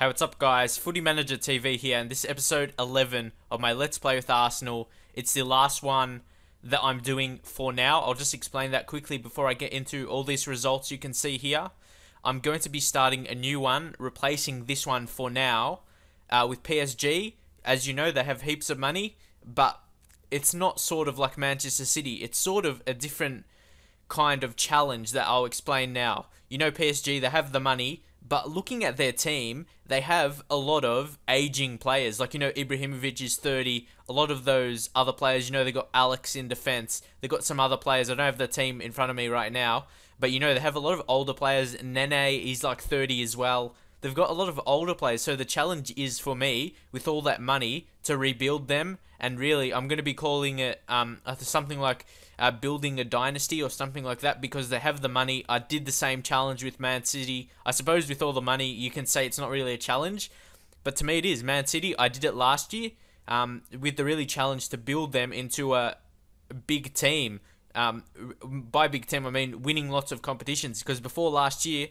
Hey, what's up guys? Footy Manager TV here, and this is episode 11 of my Let's Play with Arsenal. It's the last one that I'm doing for now. I'll just explain that quickly before I get into all these results you can see here. I'm going to be starting a new one, replacing this one for now, with PSG. As you know, they have heaps of money, but it's not sort of like Manchester City. It's sort of a different kind of challenge that I'll explain now. You know, PSG, they have the money, but looking at their team, they have a lot of aging players. Like, you know, Ibrahimovic is 30. A lot of those other players, you know, they got Alex in defense. They got some other players. I don't have the team in front of me right now. But, you know, they have a lot of older players. Nene, he's like 30 as well. They've got a lot of older players. So the challenge is for me, with all that money, to rebuild them. And really, I'm going to be calling it something like building a dynasty or something like that, because they have the money. I did the same challenge with Man City. I suppose with all the money, you can say it's not really a challenge, but to me it is. Man City, I did it last year with the really challenge to build them into a big team. By big team, I mean winning lots of competitions, because before last year,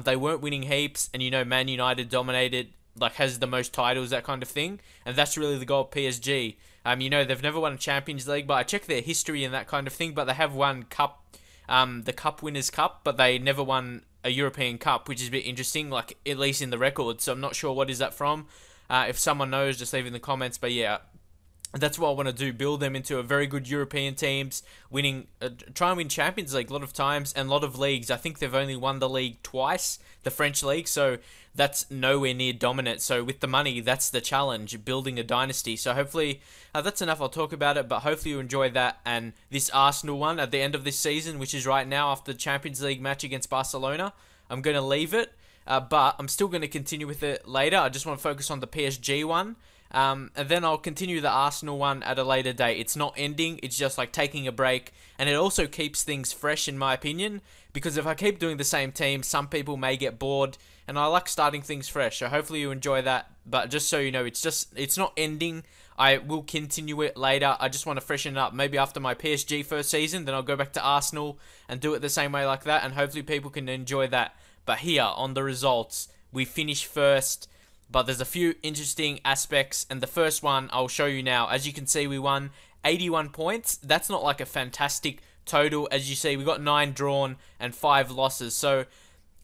they weren't winning heaps, and you know, Man United dominated, like has the most titles, that kind of thing, and that's really the goal of PSG. You know, they've never won a Champions League, but I checked their history and that kind of thing, but they have won Cup, the Cup Winners' Cup, but they never won a European Cup, which is a bit interesting, like, at least in the record, so I'm not sure what is that from. If someone knows, just leave in the comments, but yeah, that's what I want to do, build them into a very good European teams, winning, try and win Champions League a lot of times, and a lot of leagues. I think they've only won the league twice, the French league, so that's nowhere near dominant. So with the money, that's the challenge, building a dynasty. So hopefully, that's enough, I'll talk about it, but hopefully you enjoyed that, and this Arsenal one at the end of this season, which is right now after the Champions League match against Barcelona, I'm going to leave it, but I'm still going to continue with it later. I just want to focus on the PSG one. And then I'll continue the Arsenal one at a later date. It's not ending, it's just like taking a break, and it also keeps things fresh in my opinion, because if I keep doing the same team, some people may get bored, and I like starting things fresh, so hopefully you enjoy that. But just so you know, it's not ending. I will continue it later. I just want to freshen it up. Maybe after my PSG first season, then I'll go back to Arsenal and do it the same way like that, and hopefully people can enjoy that. But here, on the results, we finished first, but there's a few interesting aspects, and the first one I'll show you now. As you can see, we won 81 points. That's not like a fantastic total. As you see, we got 9 drawn and 5 losses, so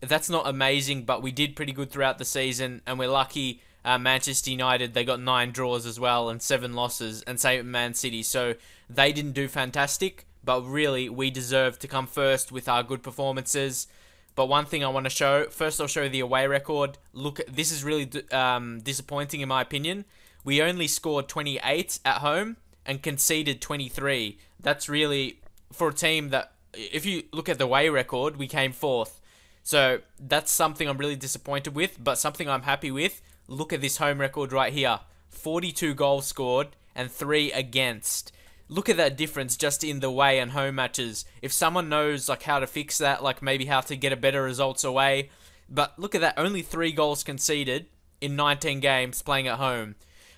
that's not amazing, but we did pretty good throughout the season, and we're lucky. Manchester United, they got 9 draws as well and 7 losses, and same with Man City, so they didn't do fantastic, but really, we deserve to come first with our good performances. But one thing I want to show, first I'll show you the away record. Look, this is really disappointing in my opinion. We only scored 28 at home and conceded 23. That's really, for a team that, if you look at the away record, we came 4th. So that's something I'm really disappointed with, but something I'm happy with. Look at this home record right here. 42 goals scored and 3 against. Look at that difference just in the away and home matches. If someone knows like how to fix that, like maybe how to get a better results away. But look at that, only 3 goals conceded in 19 games playing at home.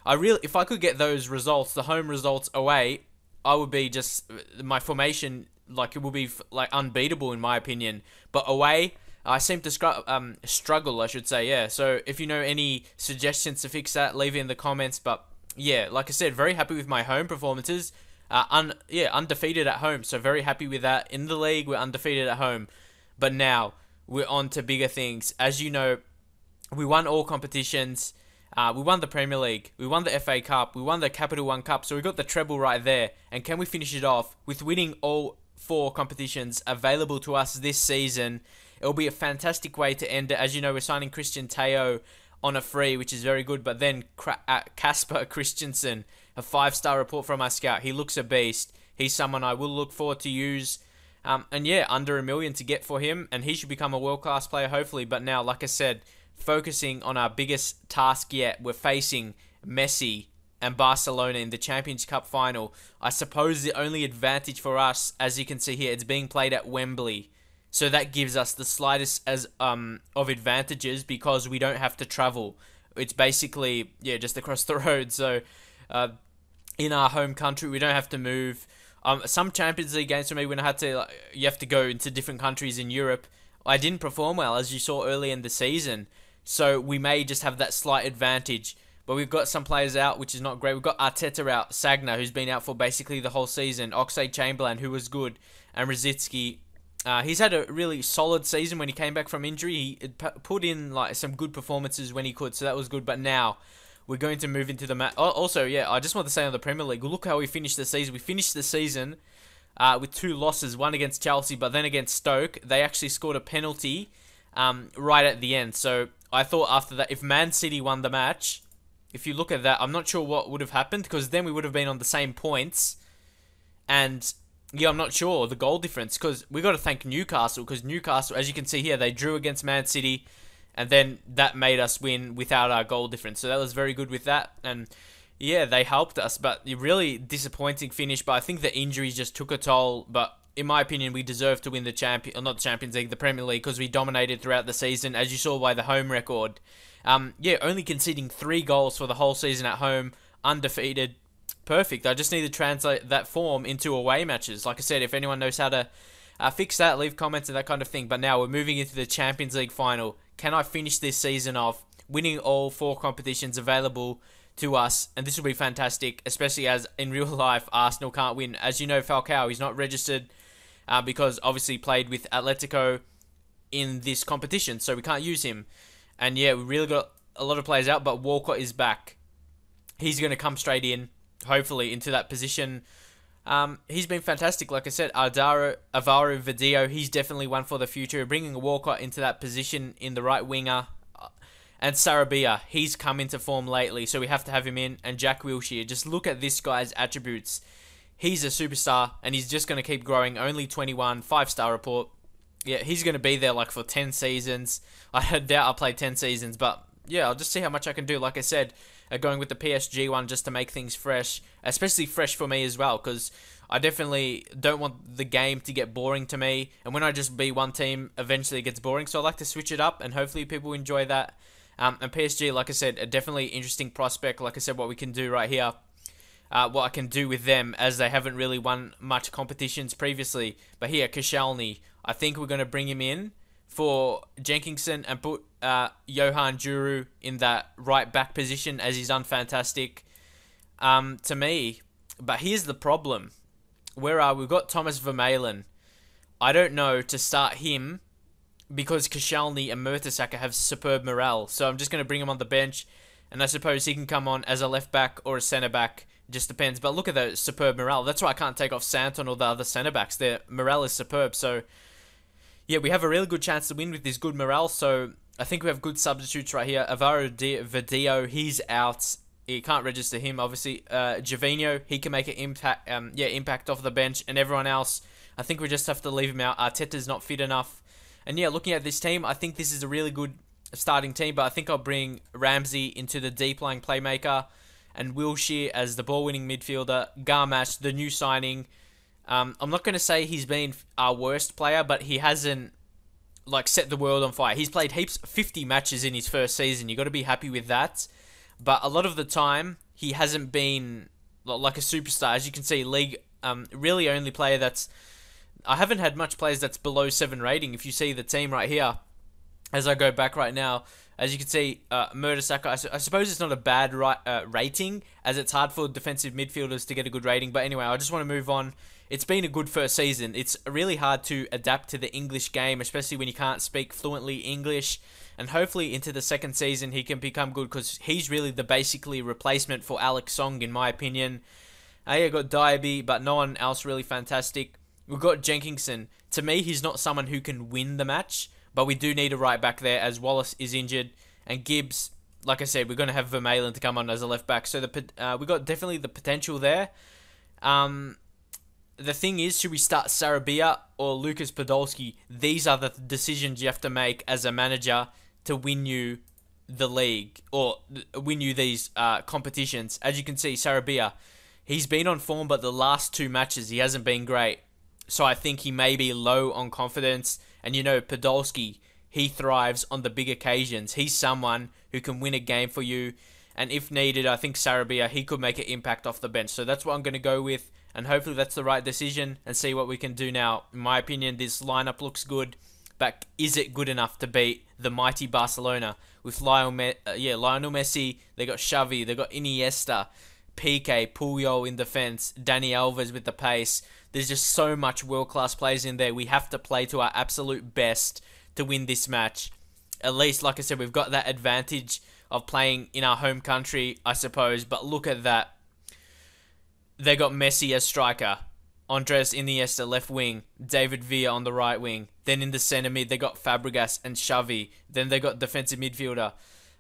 If I could get those results, the home results away, I would be just, my formation, like it would be like unbeatable in my opinion. But away, I seem to struggle, I should say, yeah. So if you know any suggestions to fix that, leave it in the comments. But yeah, like I said, very happy with my home performances. Undefeated at home, so very happy with that. In the league, we're undefeated at home. But now, we're on to bigger things. As you know, we won all competitions. We won the Premier League. We won the FA Cup. We won the Capital One Cup. So we got the treble right there. And can we finish it off with winning all 4 competitions available to us this season? It'll be a fantastic way to end it. As you know, we're signing Christian Teo on a free, which is very good. But then Casper Christensen, a 5-star report from our scout. He looks a beast. He's someone I will look forward to use. And yeah, under $1 million to get for him, and he should become a world-class player, hopefully. But now, like I said, focusing on our biggest task yet, we're facing Messi and Barcelona in the Champions Cup final. I suppose the only advantage for us, as you can see here, it's being played at Wembley. So that gives us the slightest of advantages, because we don't have to travel. It's basically, yeah, just across the road. So in our home country, we don't have to move. Some Champions League games for me, when I had to, you have to go into different countries in Europe, I didn't perform well, as you saw early in the season. So we may just have that slight advantage. But we've got some players out, which is not great. We've got Arteta out, Sagna, who's been out for basically the whole season, Oxlade-Chamberlain, who was good, and Rosicky. He's had a really solid season when he came back from injury. He put in like some good performances when he could, so that was good. But now we're going to move into the match. Also, yeah, I just want to say on the Premier League, look how we finished the season. We finished the season with 2 losses, one against Chelsea, but then against Stoke. They actually scored a penalty right at the end. So I thought after that, if Man City won the match, if you look at that, I'm not sure what would have happened, because then we would have been on the same points. And yeah, I'm not sure the goal difference, because we got to thank Newcastle, because Newcastle, as you can see here, they drew against Man City, and then that made us win without our goal difference. So that was very good with that, and yeah, they helped us. But a really disappointing finish. But I think the injuries just took a toll. But in my opinion, we deserve to win the not the Champions League, the Premier League, because we dominated throughout the season, as you saw by the home record. Yeah, only conceding 3 goals for the whole season at home, undefeated. Perfect. I just need to translate that form into away matches. Like I said, if anyone knows how to fix that, leave comments and that kind of thing. But now we're moving into the Champions League final. Can I finish this season off winning all 4 competitions available to us? And this will be fantastic, especially as in real life, Arsenal can't win. As you know, Falcao, he's not registered because obviously he played with Atletico in this competition, so we can't use him. And yeah, we really got a lot of players out, but Walcott is back. He's going to come straight in, hopefully, into that position. He's been fantastic. Like I said, Alvaro Vidio, he's definitely one for the future. Bringing Walcott into that position in the right winger. And Sarabia, he's come into form lately, so we have to have him in. And Jack Wilshere, just look at this guy's attributes. He's a superstar, and he's just going to keep growing. Only 21, 5-star report. Yeah, he's going to be there like for 10 seasons. I doubt I'll play 10 seasons, but yeah, I'll just see how much I can do. Like I said, going with the PSG one just to make things fresh, especially fresh for me as well, because I definitely don't want the game to get boring to me. And when I just be one team, eventually it gets boring. So I like to switch it up, and hopefully people enjoy that. And PSG, like I said, a definitely interesting prospect. Like I said, what we can do right here. What I can do with them, as they haven't really won much competitions previously. But here, Koscielny, I think we're going to bring him in for Jenkinson and put Johan Juru in that right back position, as he's done fantastic to me. But here's the problem. Where are we? We've got Thomas Vermaelen. I don't know to start him because Koscielny and Mertesacker have superb morale. So I'm just going to bring him on the bench, and I suppose he can come on as a left back or a centre back. Just depends. But look at the superb morale. That's why I can't take off Santon or the other centre backs. Their morale is superb. So yeah, we have a really good chance to win with this good morale. So I think we have good substitutes right here. Alvaro Vidio, he's out. You can't register him, obviously. Gervinho, he can make an impact off the bench. And everyone else, I think we just have to leave him out. Arteta's not fit enough. And yeah, looking at this team, I think this is a really good starting team. But I think I'll bring Ramsey into the deep lying playmaker, and Wilshere as the ball-winning midfielder. Garmash, the new signing. I'm not going to say he's been our worst player, but he hasn't like set the world on fire. He's played 50 matches in his first season. You got to be happy with that. But a lot of the time, he hasn't been like a superstar. As you can see, league really only player that's... I haven't had much players that's below 7 rating. If you see the team right here, as I go back right now, as you can see, Mertesacker, I suppose it's not a bad rating, as it's hard for defensive midfielders to get a good rating. But anyway, I just want to move on. It's been a good first season. It's really hard to adapt to the English game, especially when you can't speak fluently English. And hopefully into the second season, he can become good, because he's really the basically replacement for Alex Song, in my opinion. Yeah, got Diaby, but no one else really fantastic. We've got Jenkinson. To me, he's not someone who can win the match, but we do need a right back there, as Wallace is injured. And Gibbs, like I said, we're going to have Vermaelen to come on as a left back. So we got definitely the potential there. The thing is, should we start Sarabia or Lucas Podolski? These are the decisions you have to make as a manager to win you the league, or win you these competitions. As you can see, Sarabia, he's been on form, but the last 2 matches he hasn't been great. So I think he may be low on confidence. And you know, Podolski, he thrives on the big occasions. He's someone who can win a game for you. And if needed, I think Sarabia, he could make an impact off the bench. So that's what I'm going to go with. And hopefully that's the right decision, and see what we can do now. In my opinion, this lineup looks good. but is it good enough to beat the mighty Barcelona with Lionel Messi? They got Xavi, they got Iniesta, PK, Puyol in defense, Dani Alves with the pace. There's just so much world-class players in there. We have to play to our absolute best to win this match. At least, like I said, we've got that advantage of playing in our home country, I suppose. But look at that. They got Messi as striker, Andres Iniesta left wing, David Villa on the right wing. Then in the centre mid, they got Fabregas and Xavi. Then they got defensive midfielder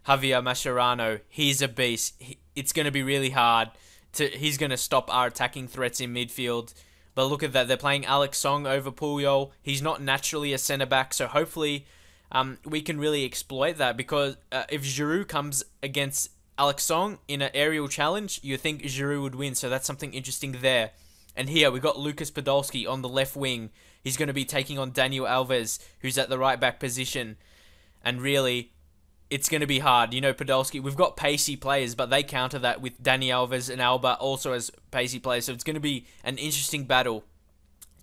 Javier Mascherano. He's a beast. It's going to be really hard. He's going to stop our attacking threats in midfield. But look at that. They're playing Alex Song over Puyol. He's not naturally a centre-back, so hopefully we can really exploit that. Because if Giroud comes against Alex Song in an aerial challenge, you think Giroud would win. So that's something interesting there. And here we got Lucas Podolski on the left wing. He's going to be taking on Daniel Alves, who's at the right-back position. And really, it's going to be hard. You know, Podolski, we've got pacey players, but they counter that with Dani Alves and Alba also as pacey players. So it's going to be an interesting battle.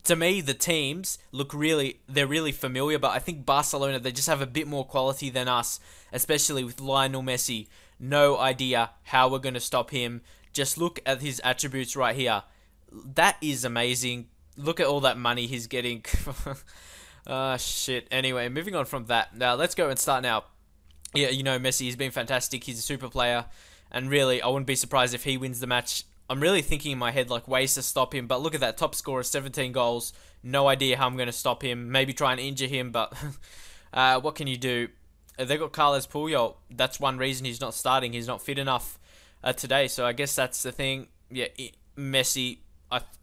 To me, the teams they're really familiar, but I think Barcelona, they just have a bit more quality than us, especially with Lionel Messi. No idea how we're going to stop him. Just look at his attributes right here. That is amazing. Look at all that money he's getting. Shit. Anyway, moving on from that. Now, let's go and start now. Yeah, you know, Messi, he's been fantastic. He's a super player. And really, I wouldn't be surprised if he wins the match. I'm really thinking in my head, like, ways to stop him. But look at that. Top scorer, 17 goals. No idea how I'm going to stop him. Maybe try and injure him, but what can you do? They got Carles Puyol. That's one reason he's not starting. He's not fit enough today. So I guess that's the thing. Yeah, Messi,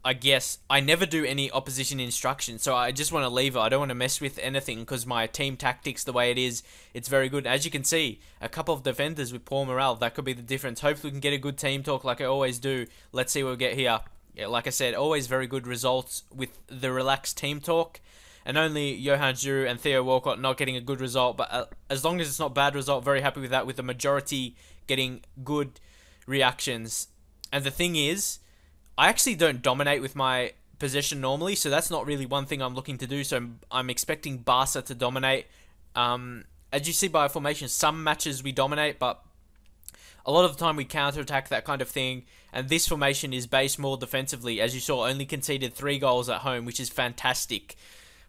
I guess I never do any opposition instruction, so I just want to leave it. I don't want to mess with anything because my team tactics, the way it is, it's very good. As you can see, a couple of defenders with poor morale, that could be the difference. Hopefully we can get a good team talk like I always do. Let's see what we get here. Yeah, like I said, always very good results with the relaxed team talk. And only Johan Giroud and Theo Walcott not getting a good result, but as long as it's not a bad result, very happy with that, with the majority getting good reactions. And the thing is, I actually don't dominate with my possession normally, so that's not really one thing I'm looking to do. So I'm expecting Barca to dominate. As you see by our formation, some matches we dominate, but a lot of the time we counter-attack, that kind of thing. And this formation is based more defensively. As you saw, only conceded 3 goals at home, which is fantastic.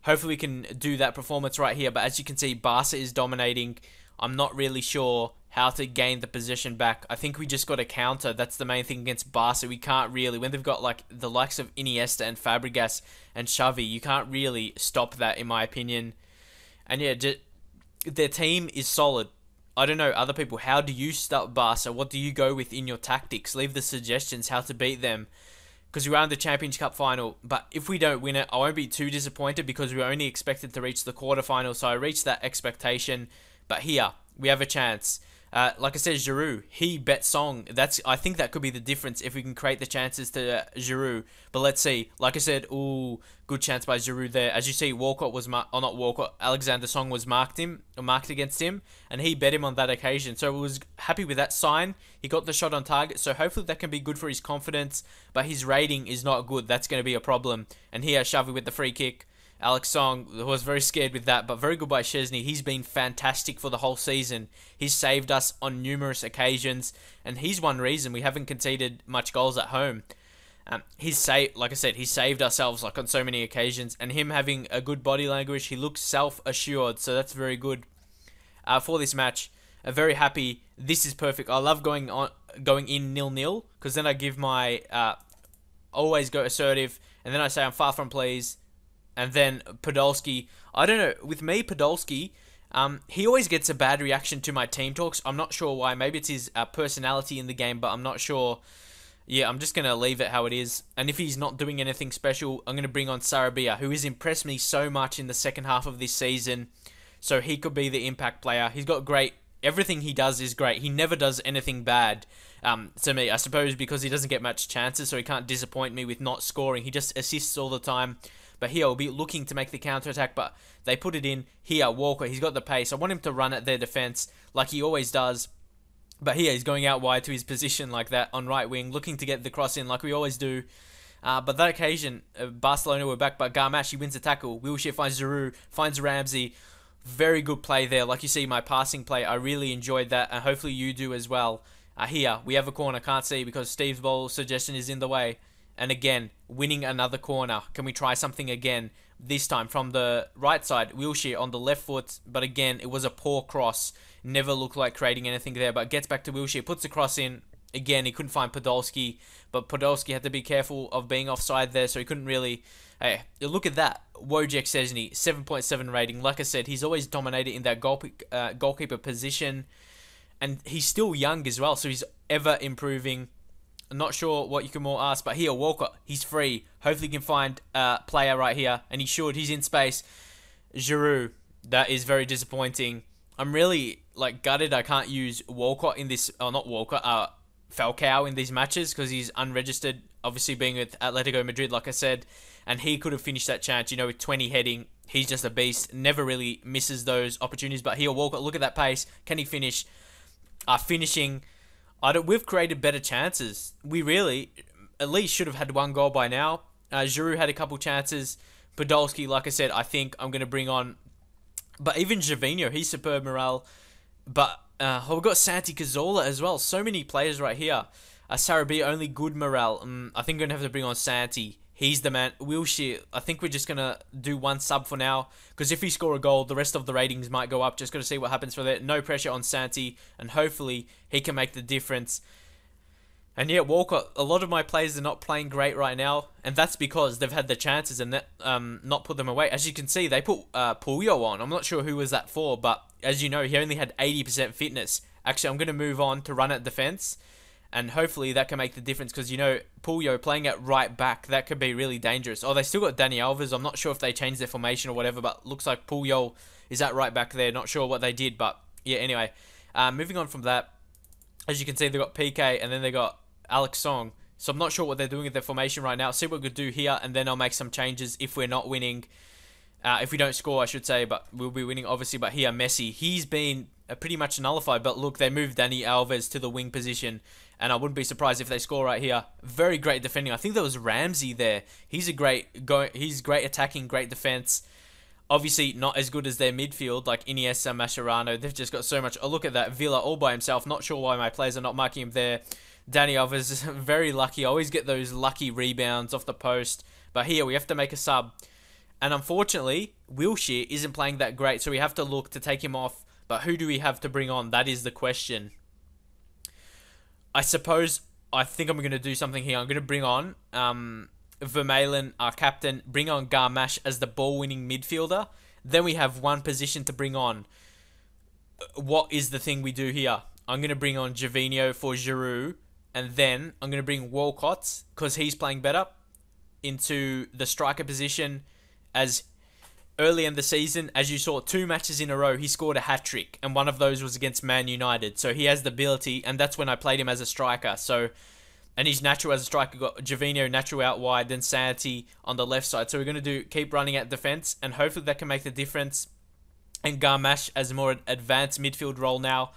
Hopefully we can do that performance right here. But as you can see, Barca is dominating. I'm not really sure how to gain the possession back. I think we just got to counter. That's the main thing against Barca. We can't really, when they've got like the likes of Iniesta and Fabregas and Xavi, you can't really stop that in my opinion. And yeah, their team is solid. I don't know, other people, how do you stop Barca? What do you go with in your tactics? Leave the suggestions how to beat them. Because we are in the Champions Cup final, but if we don't win it, I won't be too disappointed because we were only expected to reach the quarterfinal, so I reached that expectation. But here, we have a chance. Like I said, Giroud, he bet Song. I think that could be the difference if we can create the chances to Giroud. But let's see. Like I said, ooh, good chance by Giroud there. As you see, Walcott was Alexander Song was marked against him, and he bet him on that occasion. So I was happy with that sign. He got the shot on target, so hopefully that can be good for his confidence. But his rating is not good. That's going to be a problem. And here, Xavi with the free kick. Alex Song was very scared with that, but very good by Szczesny. He's been fantastic for the whole season. He's saved us on numerous occasions, and he's one reason we haven't conceded much goals at home. Like I said, he saved ourselves like on so many occasions, and him having a good body language, he looks self-assured, so that's very good for this match. Very happy. This is perfect. I love going in 0-0 because then I give my always go assertive, and then I say I'm far from pleased. And then Podolski, I don't know, with me, Podolski, he always gets a bad reaction to my team talks. I'm not sure why. Maybe it's his personality in the game, but I'm not sure. Yeah, I'm just going to leave it how it is. And if he's not doing anything special, I'm going to bring on Sarabia, who has impressed me so much in the second half of this season. So he could be the impact player. He's got great, everything he does is great. He never does anything bad to me, I suppose, because he doesn't get much chances, so he can't disappoint me with not scoring. He just assists all the time. But here, we'll be looking to make the counter-attack, but they put it in. Here, Walker, he's got the pace. I want him to run at their defense like he always does. But here, he's going out wide to his position like that on right wing, looking to get the cross in like we always do. But that occasion, Barcelona were back, but Garmash, he wins the tackle. Wilshere finds Giroud, finds Ramsey. Very good play there. Like you see, my passing play, I really enjoyed that, and hopefully you do as well. Here, we have a corner. Can't see because Steve's ball suggestion is in the way. And again, winning another corner. Can we try something again? This time from the right side, Wilshere on the left foot. But again, it was a poor cross. Never looked like creating anything there. But gets back to Wilshere, puts the cross in. Again, he couldn't find Podolski. But Podolski had to be careful of being offside there. So he couldn't really... Hey, look at that. Wojciech Szczesny, 7.7 rating. Like I said, he's always dominated in that goalkeeper position. And he's still young as well. So he's ever improving. I'm not sure what you can more ask, but here, Walker, he's free. Hopefully he can find a player right here, and he should. He's in space. Giroud, that is very disappointing. I'm really, gutted I can't use Walcott in this, or not Walcott, Falcao in these matches, because he's unregistered, obviously being with Atletico Madrid, like I said, and he could have finished that chance, with 20 heading. He's just a beast, never really misses those opportunities, but here, Walcott, look at that pace. Can he finish? Finishing... We've created better chances. We really, at least, should have had one goal by now. Giroud had a couple chances. Podolski, like I said, I think I'm going to bring on... But even Gervinho, he's superb morale. But we've got Santi Cazorla as well. So many players right here. Sarabia, only good morale. I think we're going to have to bring on Santi. He's the man. Wilshere, I think we're just going to do one sub for now. Because if we score a goal, the rest of the ratings might go up. Just got to see what happens for that. No pressure on Santi. And hopefully, he can make the difference. And yeah, Walcott, a lot of my players are not playing great right now. And that's because they've had the chances and not put them away. As you can see, they put Puyo on. I'm not sure who was that for. But as you know, he only had 80% fitness. Actually, I'm going to move on to run at defense. And hopefully that can make the difference because, Puyo playing at right back, that could be really dangerous. Oh, they still got Dani Alves. I'm not sure if they changed their formation or whatever, but looks like Puyo is at right back there. Not sure what they did, but yeah, anyway. Moving on from that, as you can see, they got PK and then they got Alex Song. So I'm not sure what they're doing with their formation right now. See what we could do here, and then I'll make some changes if we're not winning. If we don't score, I should say, but we'll be winning, obviously. But here, Messi, he's been pretty much nullified. But look, they moved Dani Alves to the wing position. And I wouldn't be surprised if they score right here. Very great defending. I think there was Ramsey there. He's great attacking, great defense. Obviously, not as good as their midfield, like Iniesta, Mascherano. They've just got so much. Oh, look at that. Villa all by himself. Not sure why my players are not marking him there. Dani Alves is very lucky. I always get those lucky rebounds off the post. But here, we have to make a sub. And unfortunately, Wilshere isn't playing that great. So we have to look to take him off. But who do we have to bring on? That is the question. I think I'm going to do something here. I'm going to bring on Vermaelen, our captain, bring on Garmash as the ball-winning midfielder. Then we have one position to bring on. What is the thing we do here? I'm going to bring on Gervinho for Giroud. And then I'm going to bring Walcott, because he's playing better, into the striker position. As early in the season, as you saw, 2 matches in a row, he scored a hat-trick, and one of those was against Man United. So he has the ability, and that's when I played him as a striker. So, and he's natural as a striker. Got Gervinho natural out wide, then Santi on the left side. So we're going to keep running at defense, and hopefully that can make the difference. And Garmash as a more advanced midfield role now.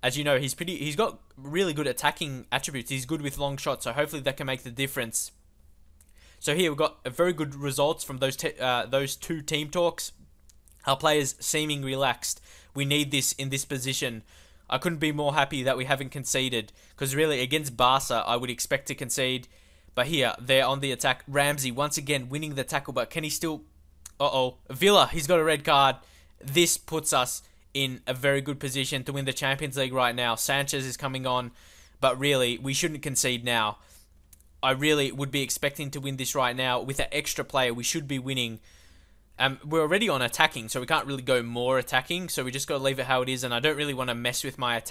As you know, he's got really good attacking attributes. He's good with long shots, so hopefully that can make the difference. So here we've got a very good results from those 2 team talks. Our players seeming relaxed. We need this in this position. I couldn't be more happy that we haven't conceded. Because really, against Barca, I would expect to concede. But here, they're on the attack. Ramsey, once again, winning the tackle. But can he still... Villa, he's got a red card. This puts us in a very good position to win the Champions League right now. Sanchez is coming on. But really, we shouldn't concede now. I really would be expecting to win this right now. With an extra player, we should be winning. We're already on attacking, so we can't really go more attacking. So we just got to leave it how it is. And I don't really want to mess with my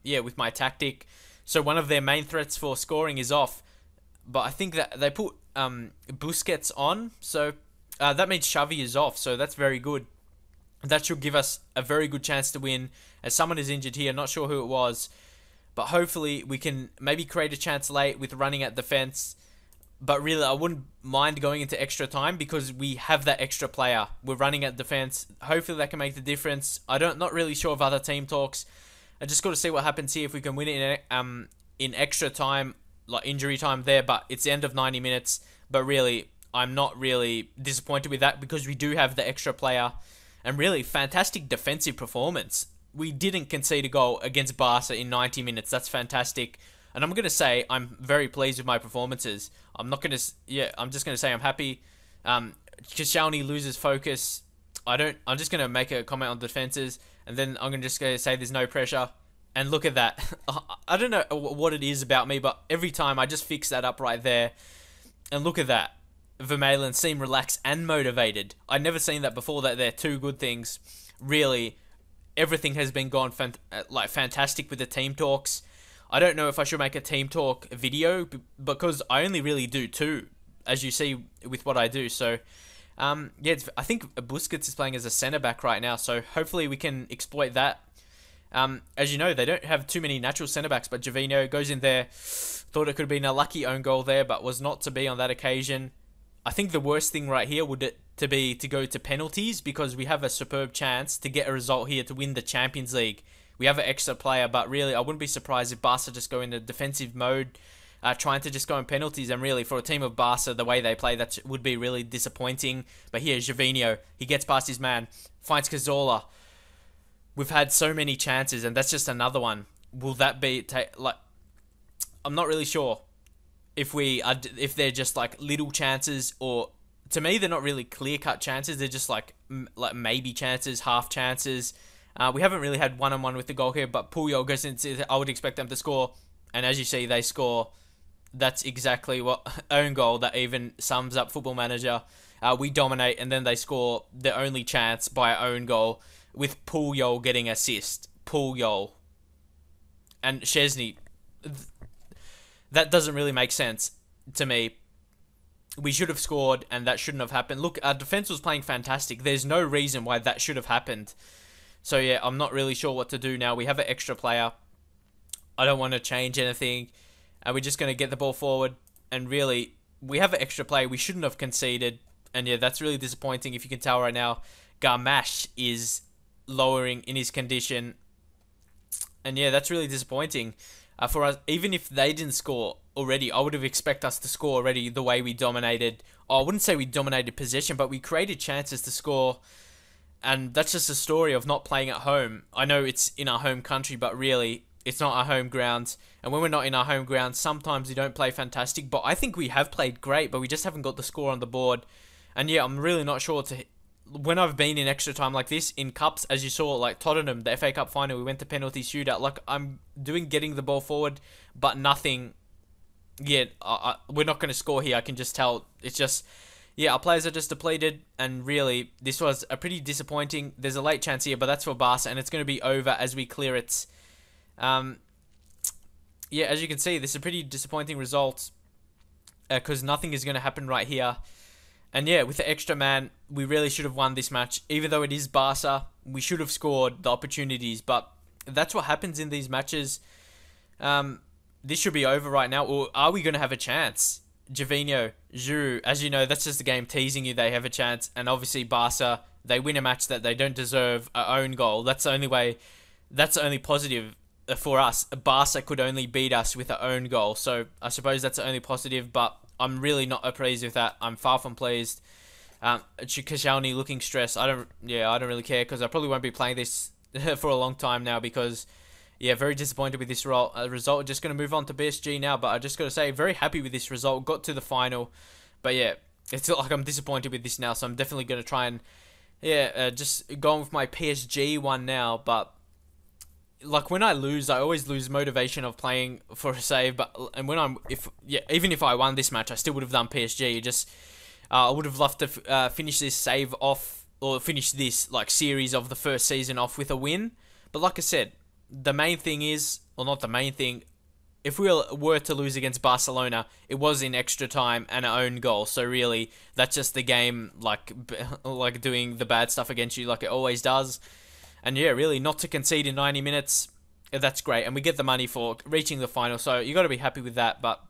with my tactic. So one of their main threats for scoring is off. But I think that they put Busquets on. So that means Xavi is off. So that's very good. That should give us a very good chance to win. As someone is injured here, not sure who it was. But hopefully we can maybe create a chance late with running at defense. But really, I wouldn't mind going into extra time because we have that extra player. We're running at defense. Hopefully that can make the difference. Not really sure of other team talks. I just got to see what happens here if we can win it in extra time, like injury time there. But it's the end of 90 minutes. But really, I'm not really disappointed with that because we do have the extra player and really fantastic defensive performance. We didn't concede a goal against Barca in 90 minutes. That's fantastic. And I'm going to say I'm very pleased with my performances. I'm not going to... Yeah, I'm just going to say I'm happy. Koscielny loses focus. I'm just going to make a comment on defenses. And then I'm just going to say there's no pressure. And look at that. I don't know what it is about me, but every time I just fix that up right there. And look at that. Vermaelen seem relaxed and motivated. I'd never seen that before, that they're two good things. Really, everything has been gone fantastic with the team talks. I don't know if I should make a team talk video because I only really do two, as you see with what I do. So, yeah, I think Busquets is playing as a centre-back right now, so hopefully we can exploit that. As you know, they don't have too many natural centre-backs, but Gervinho goes in there. Thought it could have been a lucky own goal there, but was not to be on that occasion. I think the worst thing right here would be to go to penalties because we have a superb chance to get a result here to win the Champions League. We have an extra player, but really, I wouldn't be surprised if Barca just go into defensive mode, trying to just go in penalties. And really, for a team of Barca, the way they play, that would be really disappointing. But here, Gervinho, he gets past his man, finds Cazorla. We've had so many chances, and that's just another one. Will that be I'm not really sure if they're just like little chances, or to me they're not really clear-cut chances. They're just like maybe chances, half chances. We haven't really had one-on-one with the goal here, but Puyol goes into. I would expect them to score, and as you see, they score. That's exactly what own goal that even sums up Football Manager. We dominate, and then they score their only chance by our own goal with Puyol getting assist. Puyol and Szczesny. That doesn't really make sense to me. We should have scored, and that shouldn't have happened. Look, our defense was playing fantastic. There's no reason why that should have happened. So yeah, I'm not really sure what to do now. We have an extra player. I don't want to change anything. And we're just going to get the ball forward. And really, we have an extra player. We shouldn't have conceded. And yeah, that's really disappointing. If you can tell right now, Garmash is lowering in his condition. And yeah, that's really disappointing. For us, even if they didn't score already, I would have expected us to score already the way we dominated. Oh, I wouldn't say we dominated possession, but we created chances to score. And that's just a story of not playing at home. I know it's in our home country, but really, it's not our home ground. And when we're not in our home ground, sometimes we don't play fantastic. But I think we have played great, but we just haven't got the score on the board. And yeah, I'm really not sure when I've been in extra time like this, in cups, as you saw, like Tottenham, the FA Cup final, we went to penalty shootout. Like, I'm getting the ball forward, but nothing yet. We're not going to score here, I can just tell. It's just... Yeah, our players are just depleted, and really, this was a pretty disappointing... There's a late chance here, but that's for Barca, and it's going to be over as we clear it. Yeah, as you can see, this is a pretty disappointing result, because nothing is going to happen right here. And yeah, with the extra man, we really should have won this match. Even though it is Barca, we should have scored the opportunities, but that's what happens in these matches. This should be over right now, or are we going to have a chance? Gervinho, Giroud, as you know, that's just the game teasing you they have a chance. And obviously Barca, they win a match that they don't deserve, our own goal. That's the only way, that's the only positive for us. Barca could only beat us with our own goal. So I suppose that's the only positive, but I'm really not pleased with that. I'm far from pleased. Koscielny looking stressed. I don't really care because I probably won't be playing this for a long time now because... Yeah, very disappointed with this result. Just going to move on to PSG now, but I just got to say, very happy with this result. Got to the final, but yeah, it's like I'm disappointed with this now, so I'm definitely going to try and, just go on with my PSG one now, but, like, when I lose, I always lose motivation of playing for a save, and when even if I won this match, I still would have done PSG. I would have loved to finish this save off, or finish this, like, series of the first season off with a win, but like I said, the main thing is, or not the main thing, if we were to lose against Barcelona, it was in extra time and our own goal. So really, that's just the game, like doing the bad stuff against you like it always does. And yeah, really, not to concede in 90 minutes, that's great. And we get the money for reaching the final, so you got to be happy with that. But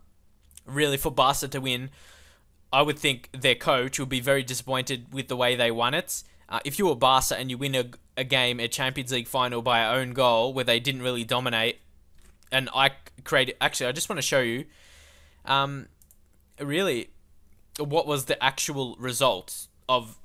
really, for Barca to win, I would think their coach would be very disappointed with the way they won it. If you were Barca and you win a game, a Champions League final by our own goal, where they didn't really dominate, and I created... Actually, I just want to show you. Really, what was the actual result of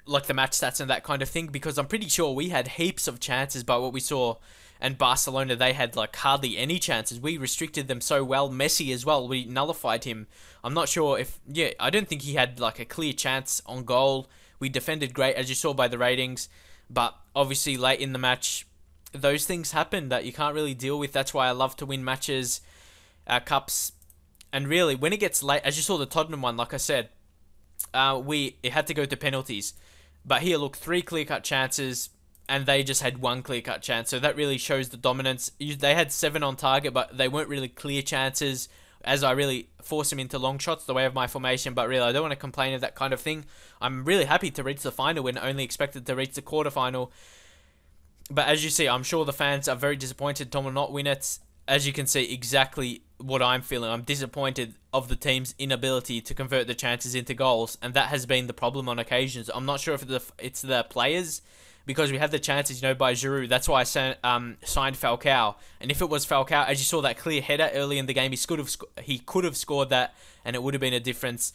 like the match stats and that kind of thing, because I'm pretty sure we had heaps of chances by what we saw, and Barcelona, they had like hardly any chances. We restricted them so well. Messi as well, we nullified him. I'm not sure if, yeah, I don't think he had like a clear chance on goal. We defended great, as you saw by the ratings, but obviously late in the match, those things happen that you can't really deal with. That's why I love to win matches, cups, and really when it gets late, as you saw the Tottenham one, like I said, it had to go to penalties. But here, look, 3 clear-cut chances, and they just had 1 clear-cut chance. So that really shows the dominance. They had 7 on target, but they weren't really clear chances, as I really force them into long shots, the way of my formation. But really, I don't want to complain of that kind of thing. I'm really happy to reach the final when only expected to reach the quarterfinal. But as you see, I'm sure the fans are very disappointed Tom will not win it. As you can see, exactly what I'm feeling. I'm disappointed of the team's inability to convert the chances into goals, and that has been the problem on occasions. I'm not sure if it's the players, because we had the chances, by Giroud. That's why I signed Falcao. And if it was Falcao, as you saw that clear header early in the game, he could have scored that, and it would have been a difference.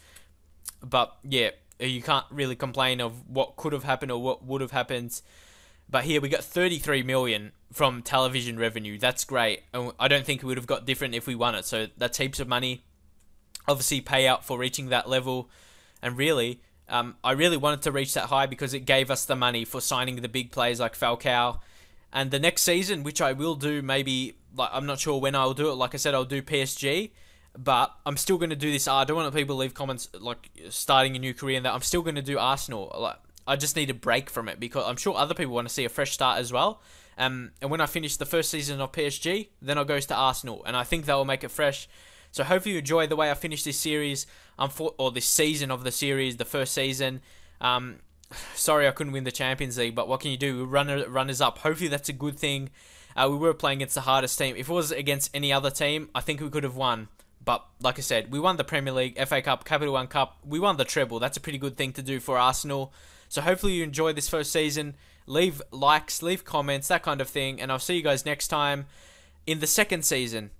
But yeah, you can't really complain of what could have happened or what would have happened. But here we got 33 million from television revenue. That's great. I don't think we would have got different if we won it. So that's heaps of money. Obviously, payout for reaching that level. And really, I really wanted to reach that high because it gave us the money for signing the big players like Falcao. And the next season, which I will do, maybe, I'm not sure when I'll do it. Like I said, I'll do PSG. But I'm still going to do this. I don't want people to leave comments like starting a new career and that. I'm still going to do Arsenal. I just need a break from it because I'm sure other people want to see a fresh start as well. And when I finish the first season of PSG, then I'll go to Arsenal, and I think that will make it fresh. So hopefully you enjoy the way I finish this series, or this season of the series, the first season. Sorry I couldn't win the Champions League, but what can you do? Runners up. Hopefully that's a good thing. We were playing against the hardest team. If it was against any other team, I think we could have won. But like I said, we won the Premier League, FA Cup, Capital One Cup. We won the treble. That's a pretty good thing to do for Arsenal. So hopefully you enjoyed this first season. Leave likes, leave comments, that kind of thing. And I'll see you guys next time in the second season.